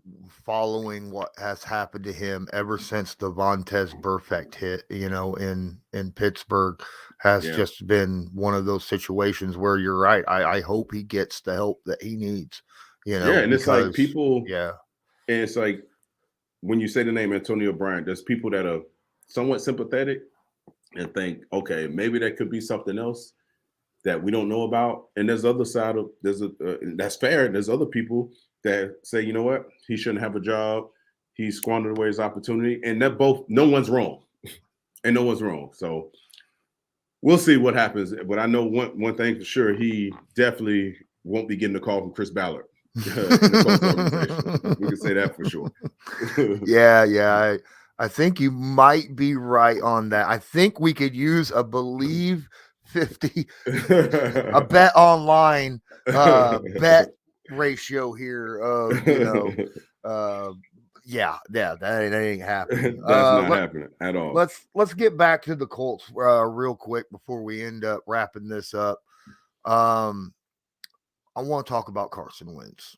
[SPEAKER 4] following what has happened to him ever since the Vontaze Burfict hit, in Pittsburgh, has just been one of those situations where you're right. I hope he gets the help that he needs.
[SPEAKER 5] And it's like people.
[SPEAKER 4] Yeah,
[SPEAKER 5] and it's like when you say the name Antonio Brown, there's people that are somewhat sympathetic and think, okay, maybe that could be something else that we don't know about. And there's other side of that's fair. There's other people that say, you know what, he shouldn't have a job. He squandered away his opportunity, and no one's wrong, and no one's wrong. So we'll see what happens. But I know one thing for sure: he definitely won't be getting a call from Chris Ballard. We can say that for sure.
[SPEAKER 4] Yeah. I think you might be right on that. I think we could use a Believe 50, a bet online bet ratio here of, that ain't happening.
[SPEAKER 5] That's not happening at all.
[SPEAKER 4] Let's get back to the Colts real quick before we end up wrapping this up. I want to talk about Carson Wentz.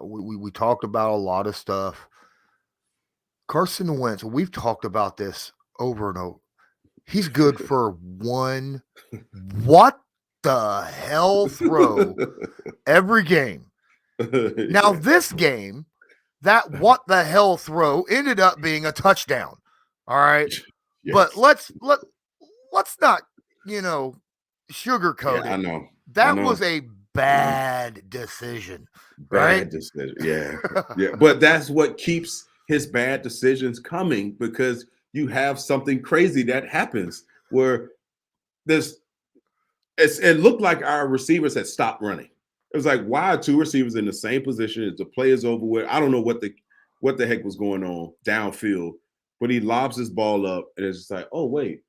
[SPEAKER 4] We talked about a lot of stuff. Carson Wentz, we've talked about this over and over. He's good for one what the hell throw every game. Now, this game, that what the hell throw ended up being a touchdown. All right. Yes. But let's not, sugarcoat it.
[SPEAKER 5] I know.
[SPEAKER 4] That was a bad decision. Right?
[SPEAKER 5] Bad decision. Yeah. Yeah. But that's what keeps his bad decisions coming, because you have something crazy that happens where it looked like our receivers had stopped running. It was like, why are two receivers in the same position as the play is over with? I don't know what the heck was going on downfield, but he lobs his ball up, and it's just like, oh, wait,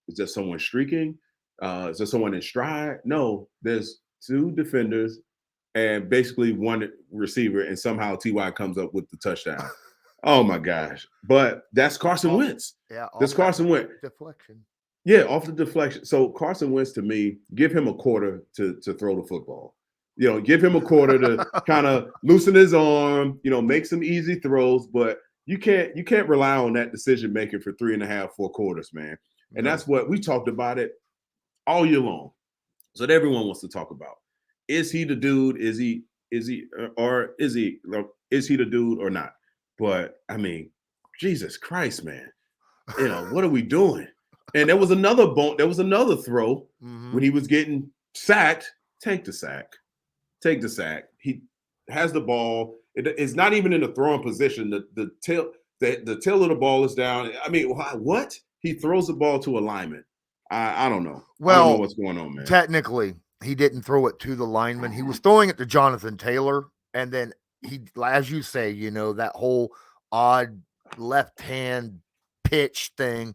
[SPEAKER 5] is there someone streaking? Is there someone in stride? No, there's two defenders and basically one receiver, and somehow T.Y. comes up with the touchdown. Oh my gosh. But that's Carson Wentz.
[SPEAKER 4] Yeah.
[SPEAKER 5] That's Carson Wentz.
[SPEAKER 4] Deflection.
[SPEAKER 5] Yeah, off the deflection. So Carson Wentz, to me, give him a quarter to throw the football. Give him a quarter to kind of loosen his arm, make some easy throws, but you can't rely on that decision making for 3.5, 4 quarters, man. And that's what we talked about it all year long. So that everyone wants to talk about. Is he the dude? Is he the dude or not? But I mean, Jesus Christ, man, what are we doing? And there was another throw when he was getting sacked. Take the sack. He has the ball. It's not even in the throwing position. The tail of the ball is down. I mean, what? He throws the ball to a lineman. I don't know.
[SPEAKER 4] Well,
[SPEAKER 5] I don't know what's going on, man.
[SPEAKER 4] Technically, he didn't throw it to the lineman. He was throwing it to Jonathan Taylor, and then he, as you say, that whole odd left hand pitch thing,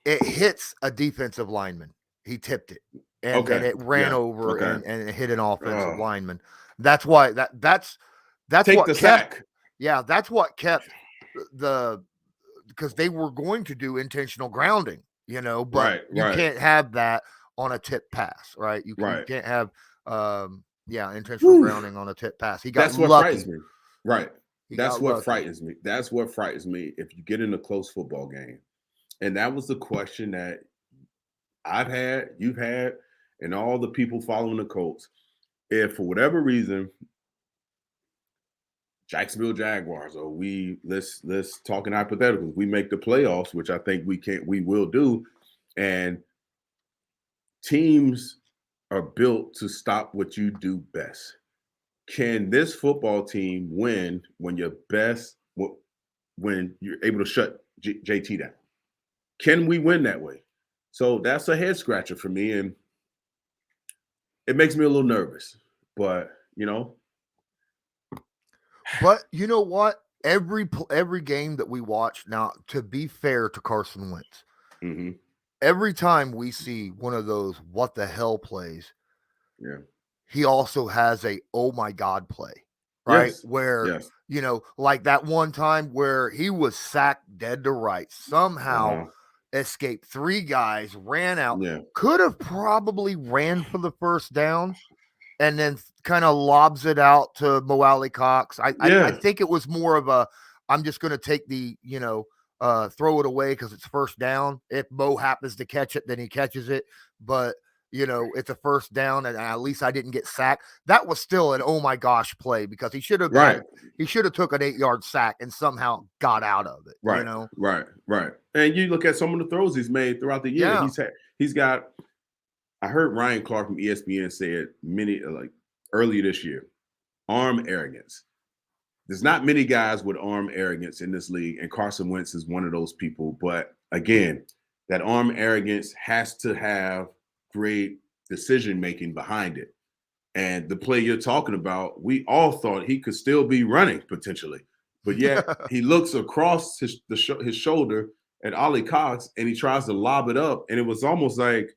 [SPEAKER 4] it hits a defensive lineman. He tipped it, and then it ran over and it hit an offensive lineman. That's why that's
[SPEAKER 5] take
[SPEAKER 4] what
[SPEAKER 5] the
[SPEAKER 4] kept,
[SPEAKER 5] sack.
[SPEAKER 4] Yeah, that's what kept because they were going to do intentional grounding, but you can't have that on a tip pass, right? You can't have intentional grounding on a tip pass. He got
[SPEAKER 5] That's what
[SPEAKER 4] lucky.
[SPEAKER 5] frightens me. Right. That's what frightens me. That's what frightens me if you get in a close football game. And that was the question that I've had, you've had, and all the people following the Colts. If for whatever reason, Jacksonville Jaguars, or let's talk in hypotheticals, we make the playoffs, which I think we will do. And teams are built to stop what you do best. Can this football team win when when you're able to shut JT down? Can we win that way? So that's a head scratcher for me, and it makes me a little nervous. But
[SPEAKER 4] But you know what? Every game that we watch now, to be fair to Carson Wentz,
[SPEAKER 5] mm-hmm.
[SPEAKER 4] every time we see one of those what the hell plays,
[SPEAKER 5] yeah,
[SPEAKER 4] he also has a oh my God play, right?
[SPEAKER 5] Yes.
[SPEAKER 4] Where,
[SPEAKER 5] Yes.
[SPEAKER 4] Like that one time where he was sacked dead to rights, somehow escaped 3 guys, ran out, could have probably ran for the first down, and then kind of lobs it out to Mo Alley Cox. I think it was more of a, I'm just going to take the, throw it away because it's first down. If Mo happens to catch it, then he catches it. But, it's a first down, and at least I didn't get sacked. That was still an oh my gosh play because he should have took an 8-yard sack and somehow got out of it.
[SPEAKER 5] Right. Right. And you look at some of the throws he's made throughout the year.
[SPEAKER 4] Yeah.
[SPEAKER 5] He's got. I heard Ryan Clark from ESPN say it earlier this year. Arm arrogance. There's not many guys with arm arrogance in this league, and Carson Wentz is one of those people. But again, that arm arrogance has to have great decision-making behind it. And the play you're talking about, we all thought he could still be running potentially. But yet he looks across his shoulder at Ollie Cox, and he tries to lob it up. And it was almost like,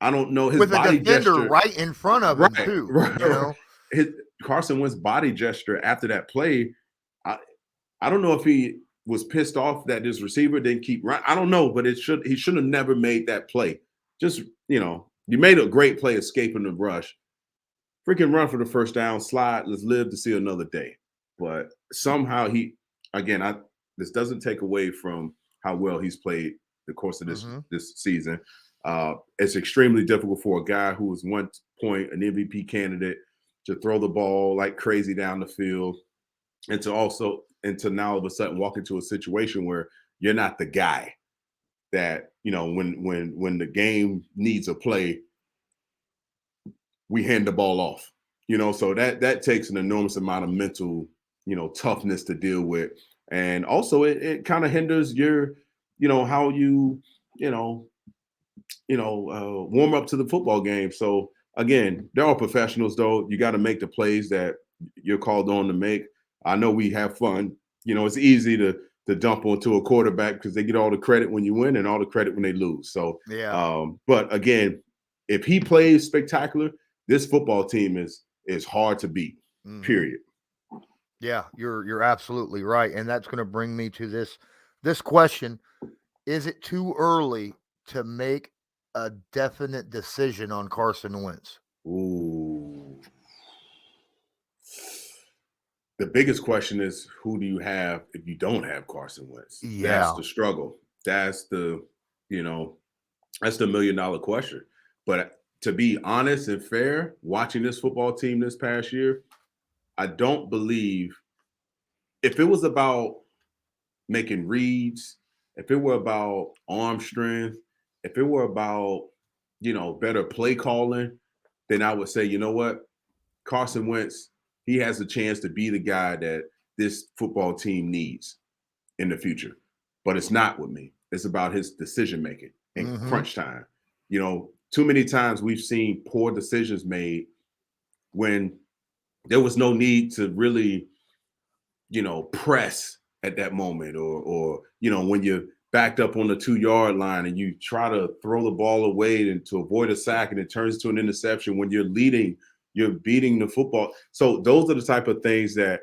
[SPEAKER 5] I don't know, his
[SPEAKER 4] with
[SPEAKER 5] body
[SPEAKER 4] a defender
[SPEAKER 5] gesture
[SPEAKER 4] right in front of him too.
[SPEAKER 5] Right. His Carson Wentz's body gesture after that play, I don't know if he was pissed off that his receiver didn't keep running. I don't know, but he should have never made that play. Just, you made a great play escaping the rush. Freaking run for the first down, slide, let's live to see another day. But somehow this doesn't take away from how well he's played the course of this season. It's extremely difficult for a guy who was one point an MVP candidate to throw the ball like crazy down the field, and to now all of a sudden walk into a situation where you're not the guy that, when the game needs a play, we hand the ball off, so that takes an enormous amount of mental, toughness to deal with. And also it kind of hinders your, how you, warm up to the football game. So again, they're all professionals though. You got to make the plays that you're called on to make. I know we have fun. It's easy to dump onto a quarterback because they get all the credit when you win and all the credit when they lose. So, but again, if he plays spectacular, this football team is hard to beat, period.
[SPEAKER 4] Yeah, you're absolutely right. And that's going to bring me to this question. Is it too early to make a definite decision on Carson Wentz?
[SPEAKER 5] Ooh. The biggest question is, who do you have if you don't have Carson Wentz?
[SPEAKER 4] Yeah.
[SPEAKER 5] That's the struggle. That's the $1 million question. But to be honest and fair, watching this football team this past year, I don't believe, if it was about making reads, if it were about arm strength, if it were about, better play calling, then I would say, you know what? Carson Wentz, he has a chance to be the guy that this football team needs in the future. But it's not with me. It's about his decision-making and crunch time. Too many times we've seen poor decisions made when there was no need to really, press at that moment, or when you're backed up on the 2-yard line and you try to throw the ball away and to avoid a sack and it turns to an interception when you're leading, you're beating the football. So those are the type of things that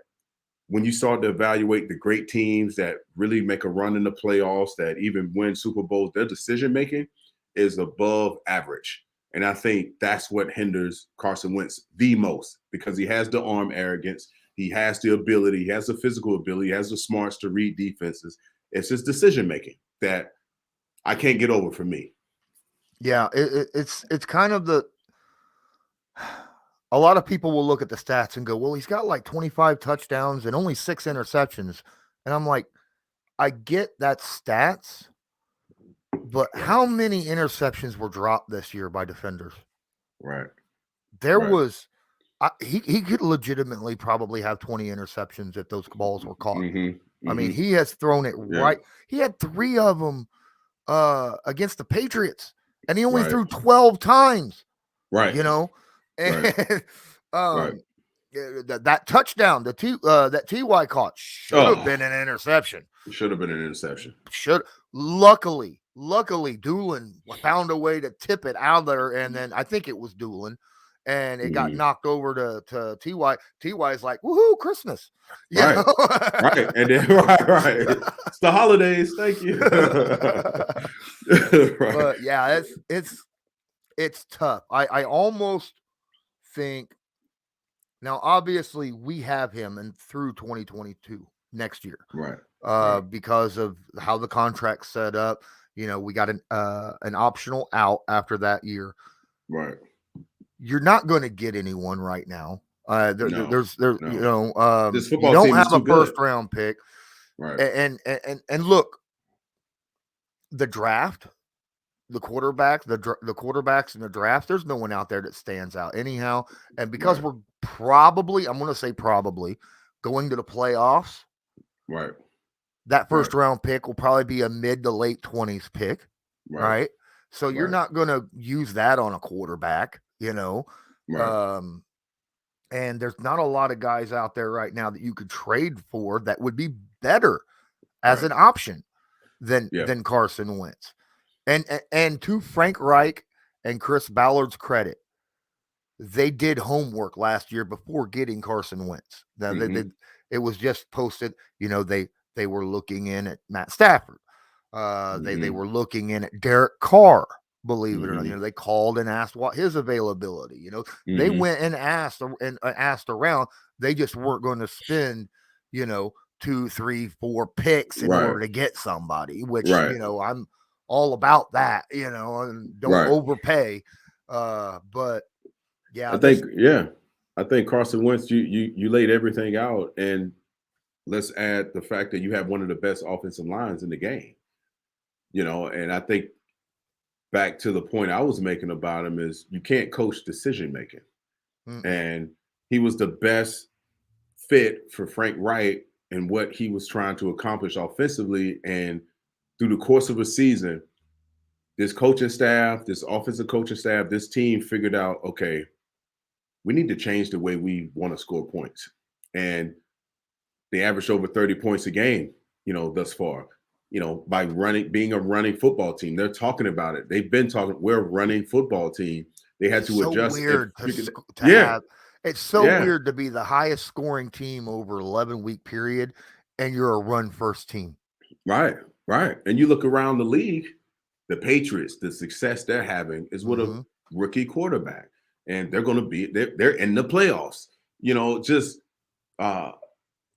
[SPEAKER 5] when you start to evaluate the great teams that really make a run in the playoffs, that even win Super Bowls, their decision-making is above average. And I think that's what hinders Carson Wentz the most, because he has the arm arrogance. He has the ability. He has the physical ability. He has the smarts to read defenses. It's his decision-making that I can't get over for me.
[SPEAKER 4] Yeah, it's kind of a lot of people will look at the stats and go, well, he's got like 25 touchdowns and only 6 interceptions. And I'm like, I get that stats, But how many interceptions were dropped this year by defenders?
[SPEAKER 5] Right.
[SPEAKER 4] There was he could legitimately probably have 20 interceptions if those balls were caught. I mean, he has thrown it right. He had 3 of them against the Patriots, and he only threw 12 times.
[SPEAKER 5] Right.
[SPEAKER 4] You know, and that touchdown, that TY caught should have been an interception.
[SPEAKER 5] Should have been an interception.
[SPEAKER 4] Luckily, Doolin found a way to tip it out there, and then I think it was Doolin, and it got knocked over to TY. TY is like, woohoo, Christmas.
[SPEAKER 5] Right. Right. And then right. It's the holidays. Thank you.
[SPEAKER 4] But yeah, it's tough. I almost think now, obviously, we have him and through 2022 next year.
[SPEAKER 5] Right.
[SPEAKER 4] Because of how the contract's set up. You know, we got an optional out after that year.
[SPEAKER 5] Right.
[SPEAKER 4] You're not going to get anyone right now. There's you know,
[SPEAKER 5] this football
[SPEAKER 4] you don't
[SPEAKER 5] team
[SPEAKER 4] have
[SPEAKER 5] is
[SPEAKER 4] a
[SPEAKER 5] too
[SPEAKER 4] first
[SPEAKER 5] good.
[SPEAKER 4] round pick.
[SPEAKER 5] Right.
[SPEAKER 4] And look, the draft, the quarterbacks in the draft, there's no one out there that stands out anyhow. And because we're probably, I'm going to say probably, going to the playoffs.
[SPEAKER 5] Right.
[SPEAKER 4] That first round pick will probably be a mid to late 20s pick. Right. So you're not going to use that on a quarterback, you know.
[SPEAKER 5] Right.
[SPEAKER 4] And there's not a lot of guys out there right now that you could trade for that would be better as an option than Carson Wentz. And to Frank Reich and Chris Ballard's credit, they did homework last year before getting Carson Wentz. Now, it was just posted, you know, they were looking in at Matt Stafford. They were looking in at Derek Carr, believe it or not. You know, they called and asked what his availability, you know, they went and asked around. They just weren't going to spend, you know, 2, 3, 4 picks in order to get somebody, which, you know, I'm all about that, you know, and don't overpay. But yeah,
[SPEAKER 5] I think Carson Wentz, you laid everything out, and let's add the fact that you have one of the best offensive lines in the game. You know, and I think back to the point I was making about him is you can't coach decision making. And he was the best fit for Frank Reich and what he was trying to accomplish offensively. And through the course of a season, this coaching staff, this offensive coaching staff, this team figured out, okay, we need to change the way we want to score points. And they averaged over 30 points a game, you know, thus far, you know, by being a running football team. They're talking about it. They've been talking, we're a running football team. They had to adjust.
[SPEAKER 4] It's so weird to be the highest scoring team over 11-week period, and you're a run first team.
[SPEAKER 5] Right. And you look around the league, the Patriots, the success they're having is with a rookie quarterback, and they're going to be, they're in the playoffs, you know, just,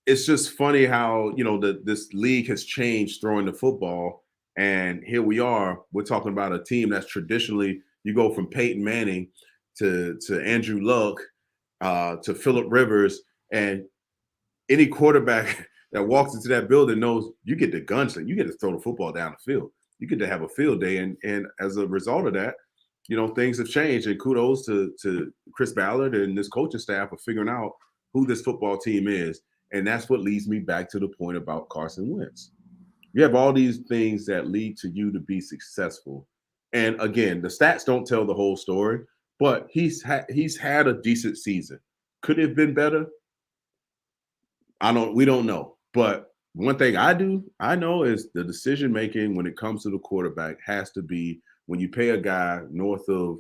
[SPEAKER 5] it's just funny how, you know, this league has changed throwing the football. And here we are, we're talking about a team that's traditionally, you go from Peyton Manning to Andrew Luck, to Phillip Rivers, and any quarterback that walks into that building knows you get the gunsling, you get to throw the football down the field, you get to have a field day. And as a result of that, you know, things have changed. And kudos to Chris Ballard and this coaching staff for figuring out who this football team is. And that's what leads me back to the point about Carson Wentz. You have all these things that lead to you to be successful. And again, the stats don't tell the whole story, but he's had a decent season. Could it have been better? We don't know. But one thing I know is the decision making when it comes to the quarterback has to be, when you pay a guy north of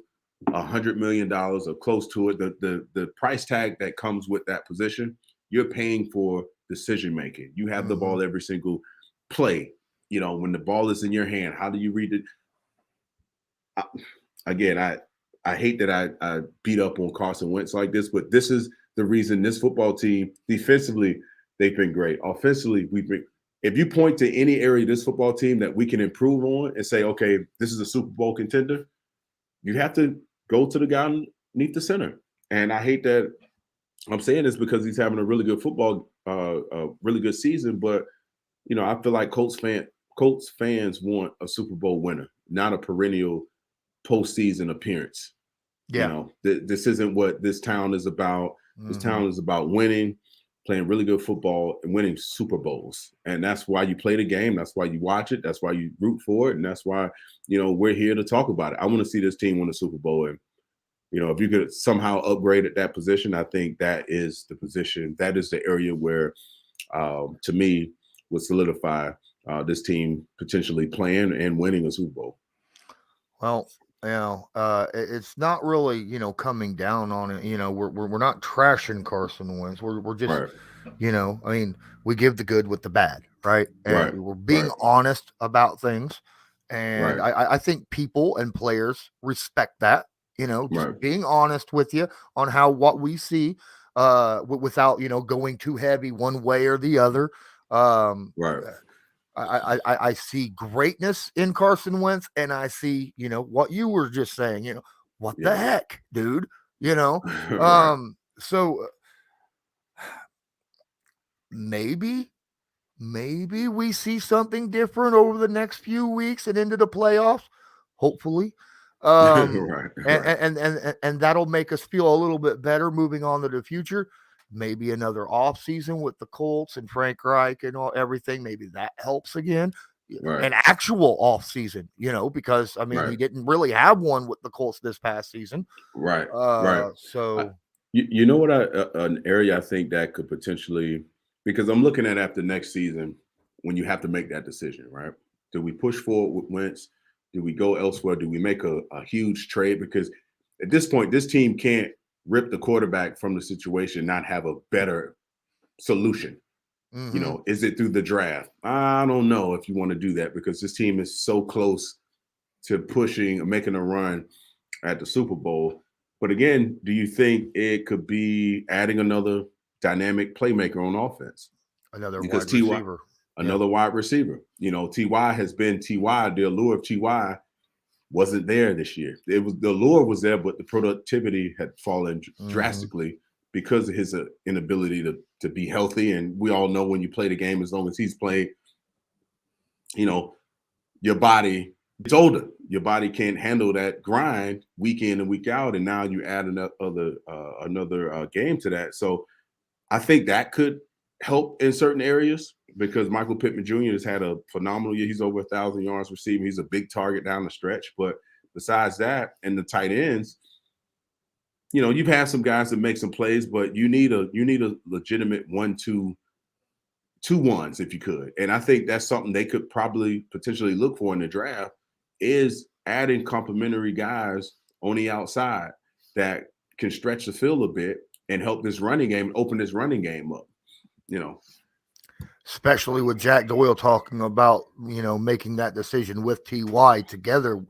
[SPEAKER 5] $100 million or close to it, the price tag that comes with that position, you're paying for decision making. You have the ball every single play. You know, when the ball is in your hand, how do you read it? I hate that I beat up on Carson Wentz like this, but this is the reason this football team, defensively, they've been great. Offensively, if you point to any area of this football team that we can improve on and say, okay, this is a Super Bowl contender, you have to go to the guy underneath the center. And I hate that I'm saying this because he's having a really good a really good season, but you know, I feel like Colts fans want a Super Bowl winner. not a perennial postseason appearance.
[SPEAKER 4] Yeah.
[SPEAKER 5] You know, this isn't what this town is about. This
[SPEAKER 4] Mm-hmm.
[SPEAKER 5] town is about winning, playing really good football, and winning Super Bowls. And that's why you play the game. That's why you watch it. That's why you root for it. And that's why, you know, we're here to talk about it. I want to see this team win a Super Bowl. And, you know, if you could somehow upgrade at that position, I think that is the position. That is the area where, to me, would solidify this team potentially playing and winning a Super Bowl.
[SPEAKER 4] Well, you know, it's not really, you know, coming down on it. You know, we're not trashing Carson Wentz. We're just,
[SPEAKER 5] Right.
[SPEAKER 4] you know, I mean, we give the good with the bad, right? And
[SPEAKER 5] Right.
[SPEAKER 4] we're being honest about things. And
[SPEAKER 5] Right.
[SPEAKER 4] I think people and players respect that, you know, just
[SPEAKER 5] Right.
[SPEAKER 4] being honest with you on what we see, without, you know, going too heavy one way or the other.
[SPEAKER 5] Right.
[SPEAKER 4] I see greatness in Carson Wentz, and I see, you know, what you were just saying, you know, what the
[SPEAKER 5] Yeah.
[SPEAKER 4] heck, dude, you know?
[SPEAKER 5] Right.
[SPEAKER 4] So maybe we see something different over the next few weeks and into the playoffs, hopefully.
[SPEAKER 5] Right.
[SPEAKER 4] And that'll make us feel a little bit better moving on to the future. Maybe another off season with the Colts and Frank Reich and everything. Maybe that helps again.
[SPEAKER 5] Right.
[SPEAKER 4] An actual off season, you know, because I mean,
[SPEAKER 5] Right.
[SPEAKER 4] he didn't really have one with the Colts this past season.
[SPEAKER 5] Right. Right.
[SPEAKER 4] So
[SPEAKER 5] You know what? An area I think that could potentially, because I'm looking at after next season when you have to make that decision, right? Do we push forward with Wentz? Do we go elsewhere? Do we make a huge trade? Because at this point, this team can't rip the quarterback from the situation, not have a better solution. You know, is it through the draft? I don't know if you want to do that because this team is so close to pushing or making a run at the Super Bowl. But again, do you think it could be adding another dynamic playmaker on offense?
[SPEAKER 4] another
[SPEAKER 5] Because
[SPEAKER 4] wide
[SPEAKER 5] T.Y.
[SPEAKER 4] receiver.
[SPEAKER 5] Another wide receiver. You know, T.Y. has been T.Y. The allure of T.Y. wasn't there this year. It was the allure was there, but the productivity had fallen drastically because of his inability to be healthy. And we all know when you play the game, as long as he's played, you know, your body it's older. Your body can't handle that grind week in and week out, and now you add another game to that. So I think that could help in certain areas because Michael Pittman Jr. has had a phenomenal year. He's over 1,000 yards receiving. He's a big target down the stretch. But besides that, and the tight ends, you know, you've had some guys that make some plays, but you need a legitimate 1-2 ones if you could. And I think that's something they could probably potentially look for in the draft is adding complementary guys on the outside that can stretch the field a bit and help this running game, open this running game up, you know.
[SPEAKER 4] Especially with Jack Doyle talking about, you know, making that decision with T.Y. together.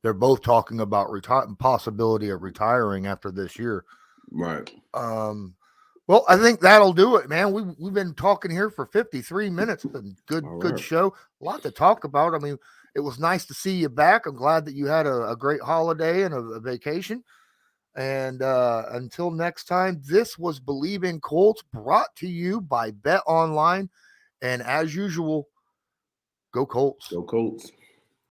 [SPEAKER 4] They're both talking about possibility of retiring after this year.
[SPEAKER 5] Right.
[SPEAKER 4] Well, I think that'll do it, man. We've been talking here for 53 minutes. It's been good show. A lot to talk about. I mean, it was nice to see you back. I'm glad that you had a great holiday and a vacation. And until next time, this was Believe in Colts, brought to you by Bet Online. And as usual, go Colts.
[SPEAKER 5] Go Colts.